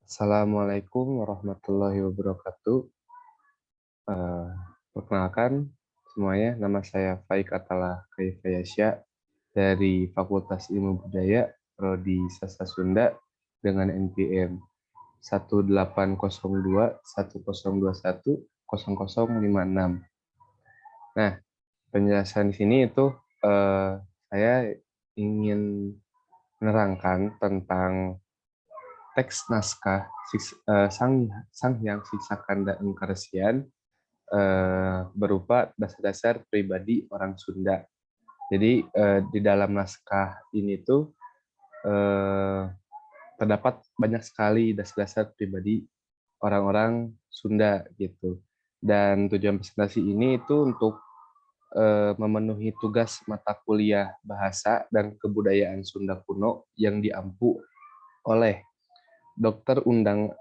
Assalamualaikum warahmatullahi wabarakatuh. Eh, Perkenalkan semuanya, nama saya Faik Atala Kayfayasya dari Fakultas Ilmu Budaya Prodi Sastra Sunda dengan NPM 1802100210056. Nah, penjelasan di sini itu saya ingin menerangkan tentang teks naskah Sang Hyang Siksa-Kanda Engkaresian berupa dasar-dasar pribadi orang Sunda. Jadi di dalam naskah ini tuh eh, terdapat banyak sekali dasar-dasar pribadi orang-orang Sunda gitu. Dan tujuan presentasi ini itu untuk memenuhi tugas mata kuliah bahasa dan kebudayaan Sunda kuno yang diampu oleh Dr. Undang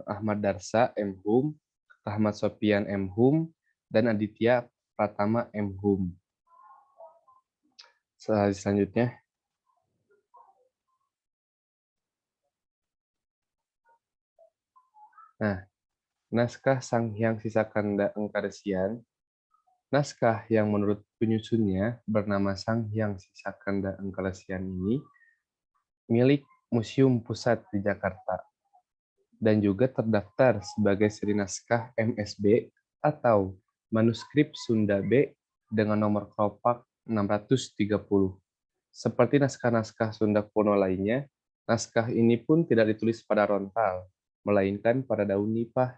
Ahmad Darsa M.Hum, Rahmat Sopian M.Hum, dan Aditya Pratama M.Hum. Selanjutnya, nah, naskah Sang Hyang Sisakanda Engkaresian, naskah yang menurut penyusunnya bernama Sang Hyang Sisakanda Engkaresian ini milik Museum Pusat di Jakarta dan juga terdaftar sebagai seri naskah MSB atau manuskrip Sunda B dengan nomor kelopak 630. Seperti naskah-naskah Sunda kuno lainnya, naskah ini pun tidak ditulis pada rontal, melainkan pada daun nipah.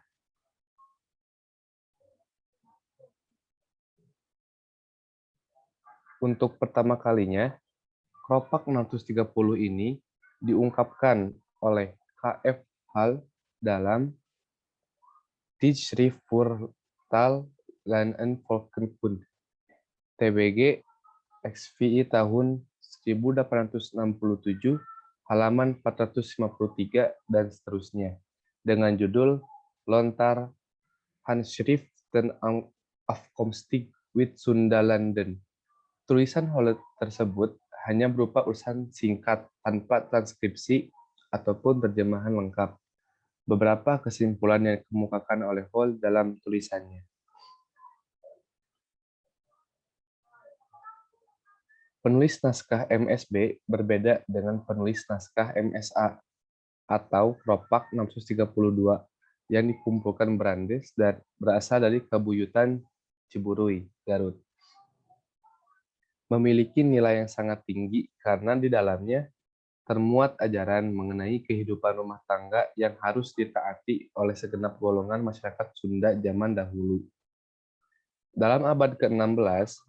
Untuk pertama kalinya, kelopak 630 ini diungkapkan oleh K.F. Hall dalam Die Schrift für Tal Land and Volkenkunde TBG XVI tahun 1867, halaman 453 dan seterusnya, dengan judul Lontar Handschriften afkomstig with Sundalanden. Tulisan Howlett tersebut hanya berupa urusan singkat tanpa transkripsi ataupun terjemahan lengkap. Beberapa kesimpulan yang dikemukakan oleh Hall dalam tulisannya. Penulis naskah MSB berbeda dengan penulis naskah MSA atau Propak 632 yang dikumpulkan Brandes dan berasal dari Kabuyutan Ciburui, Garut. Memiliki nilai yang sangat tinggi karena di dalamnya termuat ajaran mengenai kehidupan rumah tangga yang harus ditaati oleh segenap golongan masyarakat Sunda zaman dahulu. Dalam abad ke-16,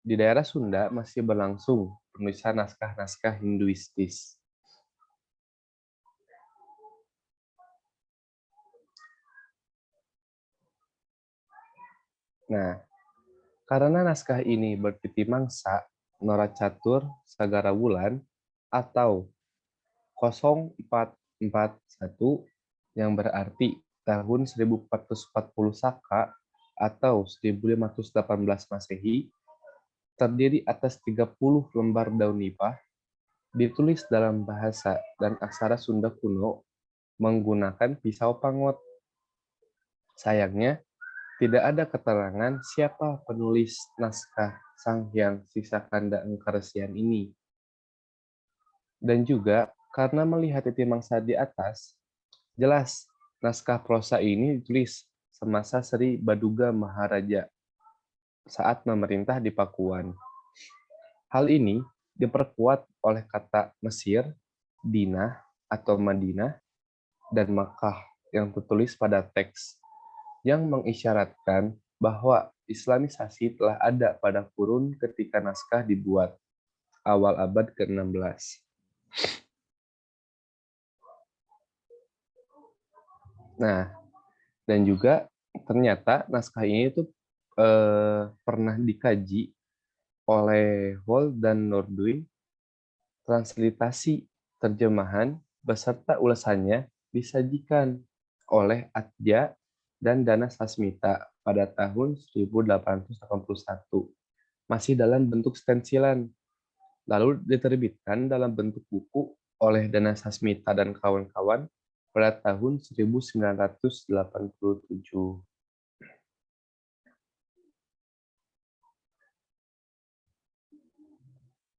di daerah Sunda masih berlangsung penulisan naskah-naskah Hinduistis. Nah, karena naskah ini bertiti mangsa, Noracatur Sagara Wulan atau 0441 yang berarti tahun 1440 Saka atau 1518 Masehi, terdiri atas 30 lembar daun nipah, ditulis dalam bahasa dan aksara Sunda kuno menggunakan pisau pangot. Sayangnya, tidak ada keterangan siapa penulis naskah Sang Hyang Sisakanda Engkaresian ini. Dan juga, karena melihat titi mangsa di atas, jelas naskah prosa ini ditulis semasa Sri Baduga Maharaja saat memerintah di Pakuan. Hal ini diperkuat oleh kata Mesir, Dinah atau Madinah, dan Makkah yang tertulis pada teks, yang mengisyaratkan bahwa Islamisasi telah ada pada kurun ketika naskah dibuat, awal abad ke-16. Nah, dan juga ternyata naskah ini itu pernah dikaji oleh Hall dan Nordui, translitasi terjemahan beserta ulasannya disajikan oleh Atja dan Dana Sasmita pada tahun 1881, masih dalam bentuk stensilan, lalu diterbitkan dalam bentuk buku oleh Dana Sasmita dan kawan-kawan pada tahun 1987.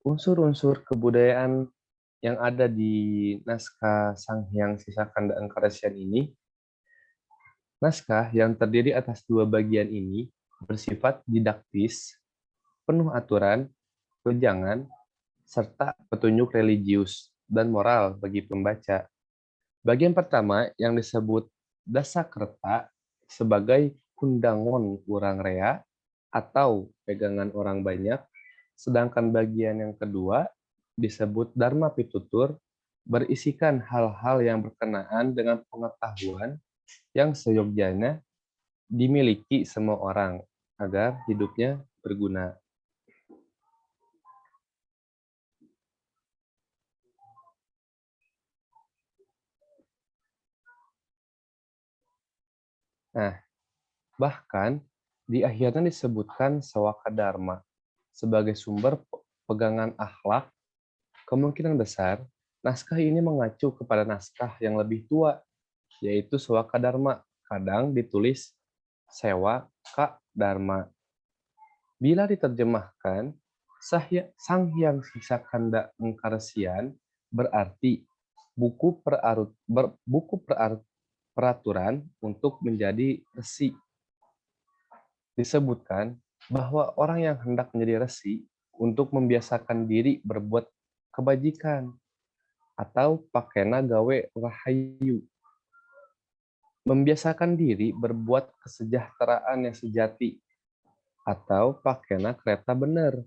Unsur-unsur kebudayaan yang ada di naskah Sang Hyang Sisa Kanda Engkarasyan ini, naskah yang terdiri atas dua bagian ini bersifat didaktis, penuh aturan, wejangan, serta petunjuk religius dan moral bagi pembaca. Bagian pertama yang disebut Dasakerta sebagai kundangon urang rea atau pegangan orang banyak, sedangkan bagian yang kedua disebut Dharma Pitutur berisikan hal-hal yang berkenaan dengan pengetahuan yang seyogyanya dimiliki semua orang agar hidupnya berguna. Nah, bahkan di akhirnya disebutkan Sawaka Dharma sebagai sumber pegangan akhlak. Kemungkinan besar, naskah ini mengacu kepada naskah yang lebih tua, yaitu Sawaka Dharma, kadang ditulis Sewa Ka Dharma. Bila diterjemahkan, Sang Hyang Sisa Kanda Engkaresian berarti peraturan untuk menjadi resi. Disebutkan bahwa orang yang hendak menjadi resi untuk membiasakan diri berbuat kebajikan atau pakena gawe rahayu. Membiasakan diri berbuat kesejahteraan yang sejati atau pakena kereta benar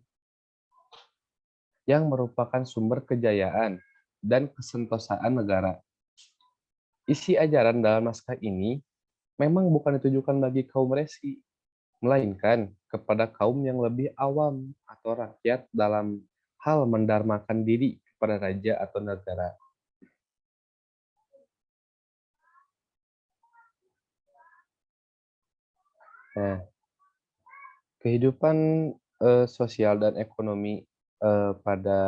yang merupakan sumber kejayaan dan kesentosaan negara. Isi ajaran dalam naskah ini memang bukan ditujukan bagi kaum resi, melainkan kepada kaum yang lebih awam atau rakyat dalam hal mendarmakan diri kepada raja atau negara. Nah, kehidupan sosial dan ekonomi pada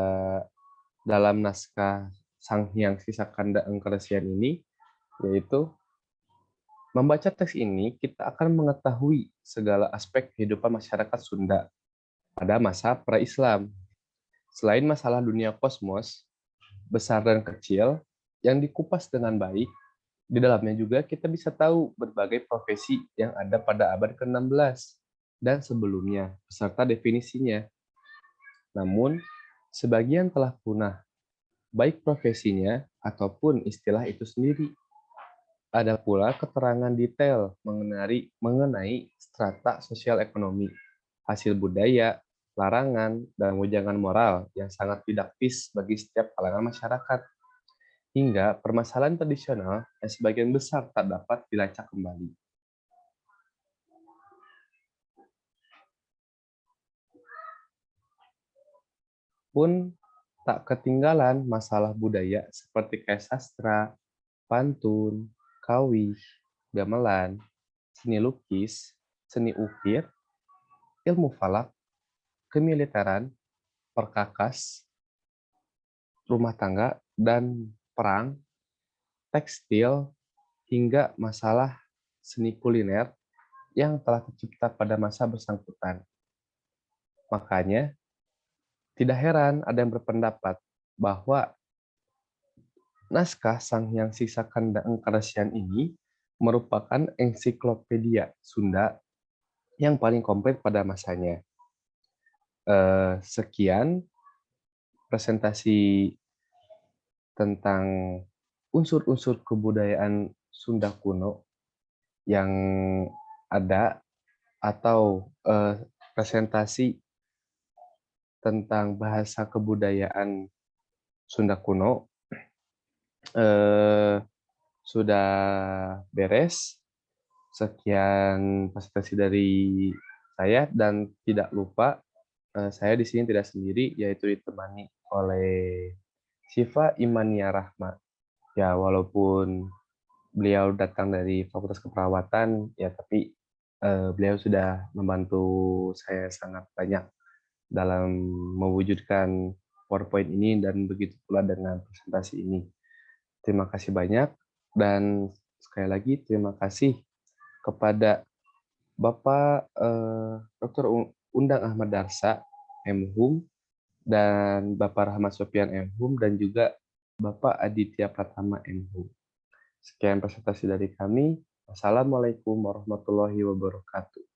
dalam naskah Sang Hyang Sisa Kanda Engkaresian ini, yaitu membaca teks ini kita akan mengetahui segala aspek kehidupan masyarakat Sunda pada masa pra-Islam. Selain masalah dunia kosmos, besar dan kecil, yang dikupas dengan baik, di dalamnya juga kita bisa tahu berbagai profesi yang ada pada abad ke-16 dan sebelumnya, beserta definisinya. Namun, sebagian telah punah, baik profesinya ataupun istilah itu sendiri. Ada pula keterangan detail mengenai strata sosial ekonomi, hasil budaya, larangan, dan wejangan moral yang sangat didaktis bagi setiap kalangan masyarakat, hingga permasalahan tradisional yang sebagian besar tak dapat dilacak kembali. Pun tak ketinggalan masalah budaya seperti kayak sastra, pantun, kawih, gamelan, seni lukis, seni ukir, ilmu falak, kemiliteran, perkakas, rumah tangga, dan perang, tekstil, hingga masalah seni kuliner yang telah tercipta pada masa bersangkutan. Makanya, tidak heran ada yang berpendapat bahwa naskah Sang Hyang Sisa Kanda Engkaresian ini merupakan ensiklopedia Sunda yang paling komplit pada masanya. Sekian presentasi tentang unsur-unsur kebudayaan Sunda kuno yang ada, atau presentasi tentang bahasa kebudayaan Sunda kuno sudah beres. Sekian presentasi dari saya, dan tidak lupa saya di sini tidak sendiri, yaitu ditemani oleh Syifa Imania Rahma. Ya, walaupun beliau datang dari Fakultas Keperawatan, ya tapi beliau sudah membantu saya sangat banyak dalam mewujudkan PowerPoint ini dan begitu pula dengan presentasi ini. Terima kasih banyak. Dan sekali lagi terima kasih kepada Bapak Dr. Undang Ahmad Darsa, M.Hum, dan Bapak Rahmat Sofian M.Hum, dan juga Bapak Aditya Pratama M.Hum. Sekian presentasi dari kami. Wassalamualaikum warahmatullahi wabarakatuh.